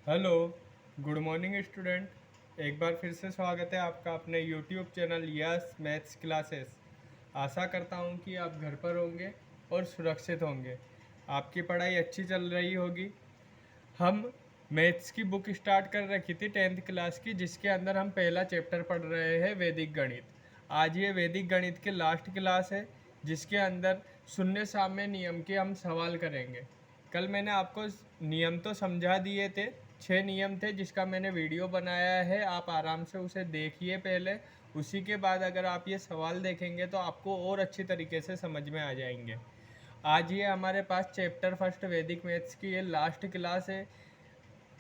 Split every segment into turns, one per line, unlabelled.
Hello, good morning student. एक बार फिर से स्वागत है आपका अपने YouTube channel yes maths classes. आशा करता हूँ कि आप घर पर होंगे और सुरक्षित होंगे। आपकी पढ़ाई अच्छी चल रही होगी। हम मैथ्स की बुक स्टार्ट कर रखी थी 10th क्लास की, जिसके अंदर हम पहला चैप्टर पढ़ रहे हैं वैदिक गणित। आज ये वैदिक गणित की लास्ट क्लास है, जिसके अंदर शून्य साम्य नियम के हम सवाल करेंगे। कल मैंने आपको नियम तो समझा दिए थे, 6 नियम थे जिसका मैंने वीडियो बनाया है, आप आराम से उसे देखिए पहले। उसी के बाद अगर आप ये सवाल देखेंगे तो आपको और अच्छी तरीके से समझ में आ जाएंगे। आज ये हमारे पास चैप्टर फर्स्ट वैदिक मैथ्स की ये लास्ट क्लास है।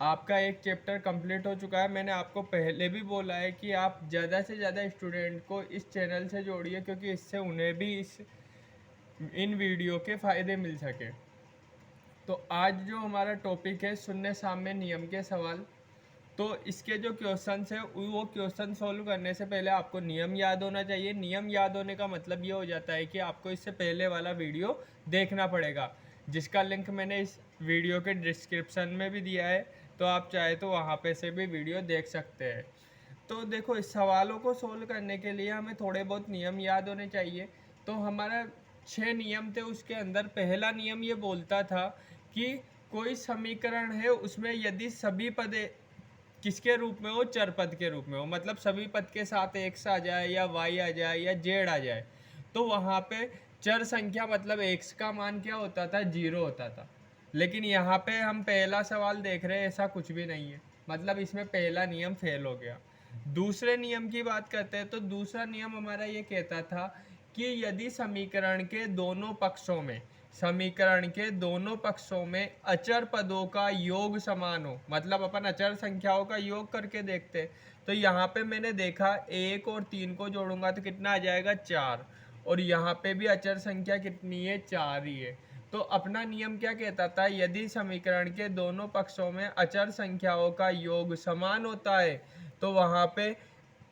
आपका एक चैप्टर कंप्लीट हो चुका है। मैंने आपको पहले भी बोला है कि आप ज़्यादा से ज़्यादा स्टूडेंट को इस चैनल से जोड़िए, क्योंकि इससे उन्हें भी इन वीडियो के फ़ायदे मिल सके। तो आज जो हमारा टॉपिक है शून्य साम्य नियम के सवाल। तो इसके जो क्वेश्चंस है वो क्वेश्चन सॉल्व करने से पहले आपको नियम याद होना चाहिए। नियम याद होने का मतलब ये हो जाता है कि आपको इससे पहले वाला वीडियो देखना पड़ेगा, जिसका लिंक मैंने इस वीडियो के डिस्क्रिप्शन में भी दिया है। तो आप चाहे तो वहाँ पे से भी वीडियो देख सकते हैं। तो देखो, इस सवालों को सोल्व करने के लिए हमें थोड़े बहुत नियम याद होने चाहिए। तो हमारा 6 नियम थे, उसके अंदर पहला नियम ये बोलता था कि कोई समीकरण है, उसमें यदि सभी पद किसके रूप में हो, चर पद के रूप में हो, मतलब सभी पद के साथ एक्स आ जाए या वाई आ जाए या जेड आ जाए, तो वहाँ पे चर संख्या मतलब एक्स का मान क्या होता था, 0 होता था। लेकिन यहाँ पे हम पहला सवाल देख रहे हैं, ऐसा कुछ भी नहीं है, मतलब इसमें पहला नियम फेल हो गया। दूसरे नियम की बात करते हैं तो दूसरा नियम हमारा ये कहता था कि यदि समीकरण के दोनों पक्षों में अचर पदों का योग समान हो, मतलब अपन अचर संख्याओं का योग करके देखते। तो यहाँ पे मैंने देखा 1 और 3 को जोड़ूंगा तो कितना आ जाएगा, 4। और यहाँ पे भी अचर संख्या कितनी है, 4 ही है। तो अपना नियम क्या कहता था, यदि समीकरण के दोनों पक्षों में अचर संख्याओं का योग समान होता है तो वहाँ पे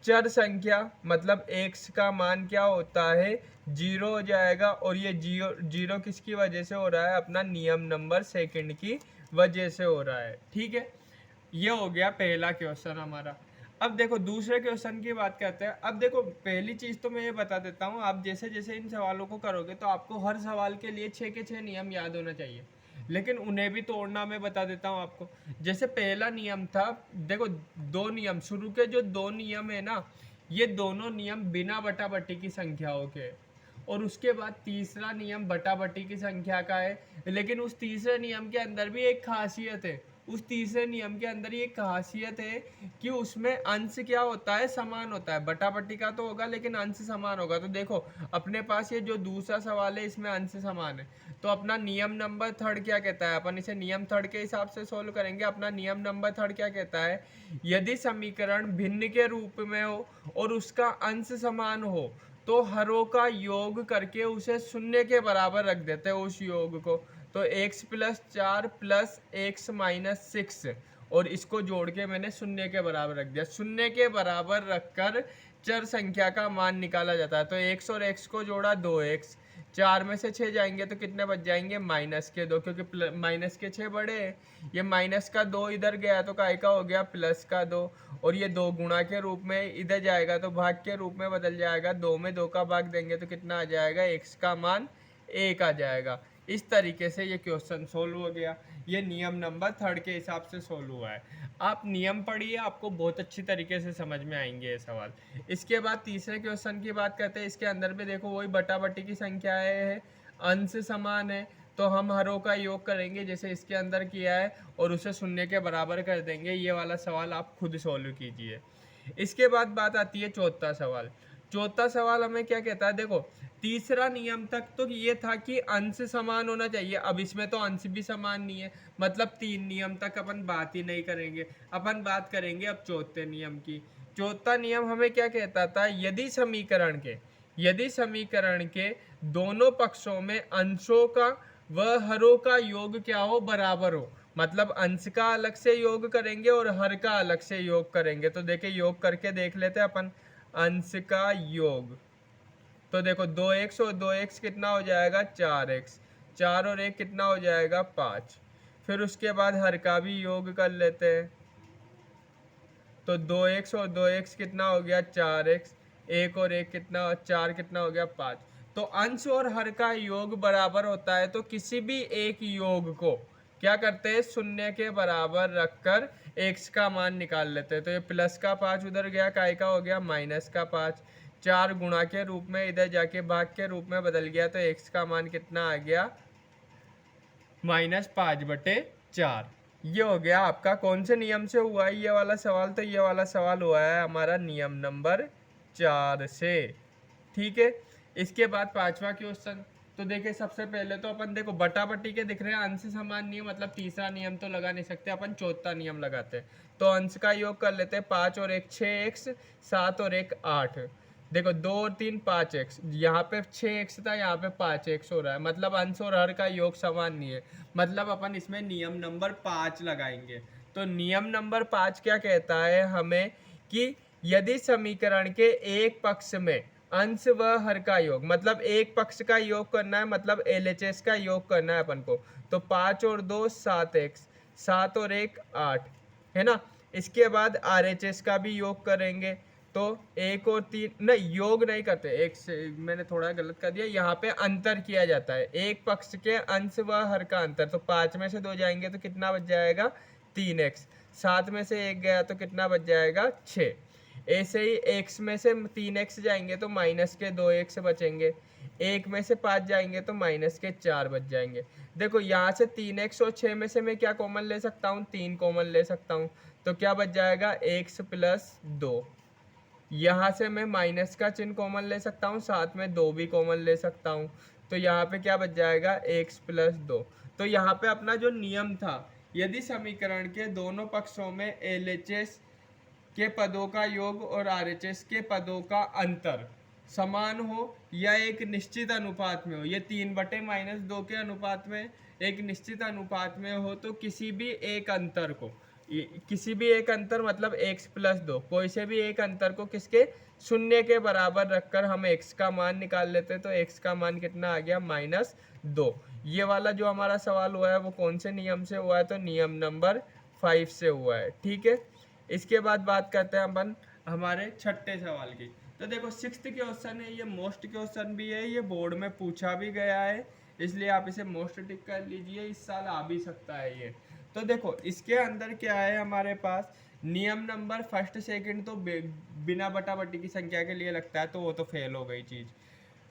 चर संख्या मतलब एक्स का मान क्या होता है, 0 हो जाएगा। और ये जीरो जीरो किसकी वजह से हो रहा है, अपना नियम नंबर सेकंड की वजह से हो रहा है। ठीक है, ये हो गया पहला क्वेश्चन हमारा। अब देखो दूसरे क्वेश्चन की बात करते हैं। अब देखो, पहली चीज तो मैं ये बता देता हूँ, आप जैसे जैसे इन सवालों को करोगे तो आपको हर सवाल के लिए 6 के 6 नियम याद होना चाहिए, लेकिन उन्हें भी तोड़ना मैं बता देता हूँ आपको। जैसे पहला नियम था, देखो दो नियम, शुरू के जो 2 नियम है ना, ये दोनों नियम बिना बटा बटी की संख्याओं के। और उसके बाद तीसरा नियम बटा बटी की संख्या का है, लेकिन उस तीसरे नियम के अंदर भी एक खासियत है। उस तीसरे नियम के अंदर ये खासियत है कि उसमें अंश क्या होता है, समान होता है। बटा बटी का तो होगा लेकिन अंश समान होगा। तो देखो अपने पास ये जो दूसरा सवाल है, इसमें अंश समान है। तो अपना नियम नंबर थर्ड क्या कहता है, अपन इसे नियम थर्ड के हिसाब से सोल्व करेंगे। अपना नियम नंबर थर्ड क्या कहता है, यदि समीकरण भिन्न के रूप में हो और उसका अंश समान हो तो हरों का योग करके उसे शून्य के बराबर रख देते हैं उस योग को। तो x+4 प्लस x-6, और इसको जोड़ के मैंने शून्य के बराबर रख दिया। शून्य के बराबर रखकर चर संख्या का मान निकाला जाता है। तो x और x को जोड़ा, 2x। 4 में से 6 जाएंगे तो कितने बच जाएंगे, -2, क्योंकि माइनस के 6 बड़े हैं। ये माइनस का 2 इधर गया तो काय का हो गया, प्लस का 2। और ये 2 गुणा के रूप में इधर जाएगा तो भाग के रूप में बदल जाएगा। 2 में 2 का भाग देंगे तो कितना आ जाएगा, x का मान 1 आ जाएगा। इस तरीके से ये क्वेश्चन सोल्व हो गया। ये नियम नंबर थर्ड के हिसाब से सोल्व हुआ है। आप नियम पढ़िए, आपको बहुत अच्छी तरीके से समझ में आएंगे ये सवाल। इसके बाद तीसरे क्वेश्चन की बात करते हैं। इसके अंदर भी देखो वही बटा बटी की संख्या है, अंश समान है, तो हम हरों का योग करेंगे जैसे इसके अंदर किया है और उसे शून्य के बराबर कर देंगे। ये वाला सवाल आप खुद सोल्व कीजिए। इसके बाद बात आती है चौथा सवाल। चौथा सवाल हमें क्या कहता है, देखो तीसरा नियम तक तो ये था कि अंश समान होना चाहिए। अब इसमें तो अंश भी समान नहीं है, मतलब 3 नियम तक अपन बात ही नहीं करेंगे। अपन बात करेंगे अब चौथे नियम की। चौथा नियम हमें क्या कहता था, यदि समीकरण के दोनों पक्षों में अंशों का व हरों का योग क्या हो, बराबर हो। मतलब अंश का अलग से योग करेंगे और हर का अलग से योग करेंगे। तो देखिए योग करके देख लेते हैं अपन। अंश का योग, तो देखो 2x और 2x कितना हो जाएगा, 4x। 4 और 1 कितना हो जाएगा, 5। फिर उसके बाद हर का भी योग कर लेते हैं। तो 2x और 2x कितना हो गया 4x, एक और एक कितना, 4 कितना हो गया 5। तो अंश और हर का योग बराबर होता है, तो किसी भी एक योग को क्या करते हैं, शून्य के बराबर रखकर x का मान निकाल लेते हैं। तो ये प्लस का 5 उधर गया, काय का हो गया माइनस का 5। 4 गुणा के रूप में इधर जाके भाग के रूप में बदल गया, तो x का मान कितना आ गया -5/4। ये हो गया आपका कौन से नियम से हुआ है ये वाला सवाल, तो ये वाला सवाल हुआ है हमारा नियम नंबर 4 से। ठीक है, इसके बाद पांचवा क्वेश्चन। तो देखिए सबसे पहले तो अपन देखो बटा बटी के दिख रहे हैं, अंश समान नियम, मतलब तीसरा नियम तो लगा नहीं सकते अपन, चौथा नियम लगाते हैं। तो अंश का योग कर लेते हैं, 5 और 1 6x, 7 और 1 8। देखो 2 और 3 5x, यहाँ पे 6x था, यहाँ पे 5x हो रहा है, मतलब अंश और हर का योग समान नहीं है, मतलब अपन इसमें नियम नंबर 5 लगाएंगे। तो नियम नंबर 5 क्या कहता है हमें कि यदि समीकरण के एक पक्ष में अंश व हर का योग, मतलब एक पक्ष का योग करना है, मतलब LHS का योग करना है अपन को, तो 5 और 2 7x, 7 और 1 8, है ना। इसके बाद RHS का भी योग करेंगे, तो 1 और 3 नहीं, योग नहीं करते, एक से मैंने थोड़ा गलत कर दिया, यहाँ पे अंतर किया जाता है, एक पक्ष के अंश व हर का अंतर। तो 5 में से 2 जाएंगे तो कितना बच जाएगा 3x, 7 में से 1 गया तो कितना बच जाएगा 6। ऐसे ही x में से 3x जाएंगे तो माइनस के 2x बचेंगे, 1 में से 5 जाएंगे तो माइनस के 4 बच जाएंगे। देखो यहाँ से 3x और 6 में से मैं क्या कॉमन ले सकता हूँ, 3 कॉमन ले सकता हूँ, तो क्या बच जाएगा x प्लस 2। यहाँ से मैं माइनस का चिन्ह कॉमन ले सकता हूँ, साथ में 2 भी कॉमन ले सकता हूँ, तो यहाँ पे क्या बच जाएगा x प्लस 2। तो यहाँ पे अपना जो नियम था, यदि समीकरण के दोनों पक्षों में LHS के पदों का योग और RHS के पदों का अंतर समान हो या एक निश्चित अनुपात में हो, ये 3/-2 के अनुपात में, एक निश्चित अनुपात में हो, तो किसी भी एक अंतर को, किसी भी एक अंतर मतलब x प्लस 2, कोई से भी एक अंतर को किसके शून्य के बराबर रखकर हम x का मान निकाल लेते हैं। तो x का मान कितना आ गया -2। ये वाला जो हमारा सवाल हुआ है वो कौन से नियम से हुआ है, तो नियम नंबर 5 से हुआ है। ठीक है, इसके बाद बात करते हैं अपन हमारे छठे सवाल की। तो देखो 6th क्वेश्चन है, ये मोस्ट क्वेश्चन भी है, ये बोर्ड में पूछा भी गया है, इसलिए आप इसे मोस्ट टिक कर लीजिए, इस साल आ भी सकता है ये। तो देखो इसके अंदर क्या है हमारे पास, नियम नंबर फर्स्ट सेकंड तो बिना बटा बटी की संख्या के लिए लगता है, तो वो तो फेल हो गई चीज़।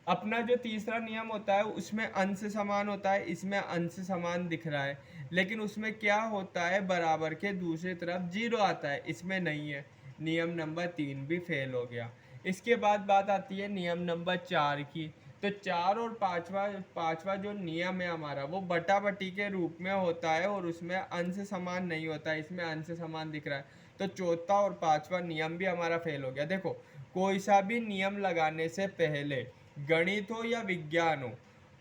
अपना जो तीसरा नियम होता है उसमें अंश समान होता है, इसमें अंश समान दिख रहा है, लेकिन उसमें क्या होता है बराबर के दूसरी तरफ 0 आता है, इसमें नहीं है, नियम नंबर 3 भी फेल हो गया। इसके बाद बात आती है नियम नंबर 4 की। तो 4 और पांचवा जो नियम है हमारा वो बटा बटी के रूप में होता है और उसमें अंश समान नहीं होता है, इसमें अंश समान दिख रहा है, तो चौथा और पांचवा नियम भी हमारा फेल हो गया। देखो कोई सा भी नियम लगाने से पहले, गणित हो या विज्ञान हो,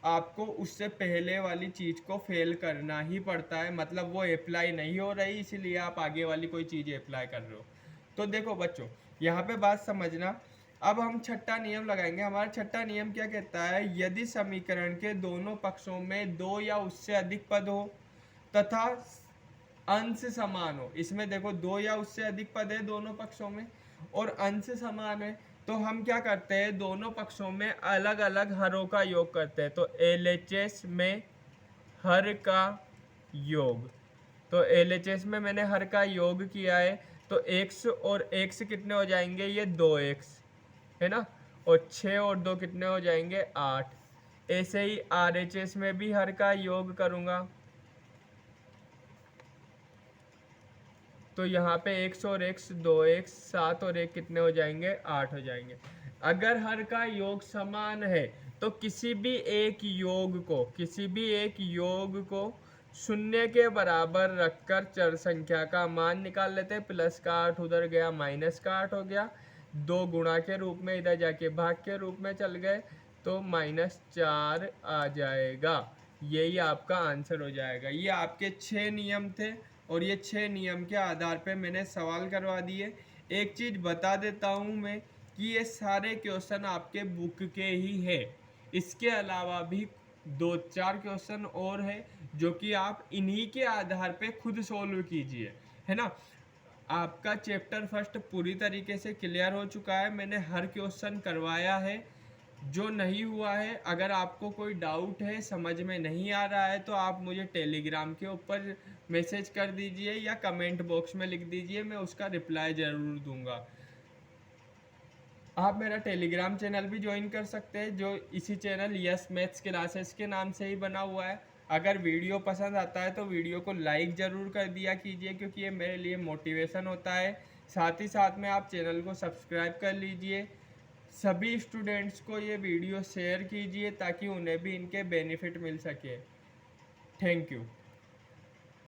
आपको उससे पहले वाली चीज़ को फेल करना ही पड़ता है, मतलब वो अप्लाई नहीं हो रही इसीलिए आप आगे वाली कोई चीज़ अप्लाई कर रहे हो। तो देखो बच्चों यहाँ पे बात समझना, अब हम छठा नियम लगाएंगे। हमारा छठा नियम क्या कहता है, यदि समीकरण के दोनों पक्षों में 2 या उससे अधिक पद हो तथा अंश समान हो, इसमें देखो 2 या उससे अधिक पद है दोनों पक्षों में और अंश समान है, तो हम क्या करते हैं दोनों पक्षों में अलग अलग हरों का योग करते हैं। तो LHS में हर का योग, तो LHS में मैंने हर का योग किया है, तो x और x कितने हो जाएंगे, ये 2x है ना, और 6 और 2 कितने हो जाएंगे 8। ऐसे ही RHS में भी हर का योग करूँगा, तो यहाँ पे x और x 2x, 7 और 1 कितने हो जाएंगे 8 हो जाएंगे। अगर हर का योग समान है तो किसी भी एक योग को शून्य के बराबर रखकर चर संख्या का मान निकाल लेते हैं। प्लस का 8 उधर गया, माइनस का 8 हो गया, 2 गुणा के रूप में इधर जाके भाग के रूप में चल गए, तो -4 आ जाएगा। यही आपका आंसर हो जाएगा। ये आपके 6 नियम थे और ये 6 नियम के आधार पे मैंने सवाल करवा दिए। एक चीज़ बता देता हूँ मैं कि ये सारे क्वेश्चन आपके बुक के ही है, इसके अलावा भी 2-4 क्वेश्चन और है जो कि आप इन्हीं के आधार पे खुद सोल्व कीजिए, है ना। आपका चैप्टर फर्स्ट पूरी तरीके से क्लियर हो चुका है, मैंने हर क्वेश्चन करवाया है। जो नहीं हुआ है, अगर आपको कोई डाउट है, समझ में नहीं आ रहा है, तो आप मुझे टेलीग्राम के ऊपर मैसेज कर दीजिए या कमेंट बॉक्स में लिख दीजिए, मैं उसका रिप्लाई ज़रूर दूंगा। आप मेरा टेलीग्राम चैनल भी ज्वाइन कर सकते हैं, जो इसी चैनल यस मैथ्स क्लासेस के नाम से ही बना हुआ है। अगर वीडियो पसंद आता है तो वीडियो को लाइक ज़रूर कर दिया कीजिए, क्योंकि ये मेरे लिए मोटिवेशन होता है। साथ ही साथ में आप चैनल को सब्सक्राइब कर लीजिए। सभी स्टूडेंट्स को ये वीडियो शेयर कीजिए ताकि उन्हें भी इनके बेनिफिट मिल सके। Thank you.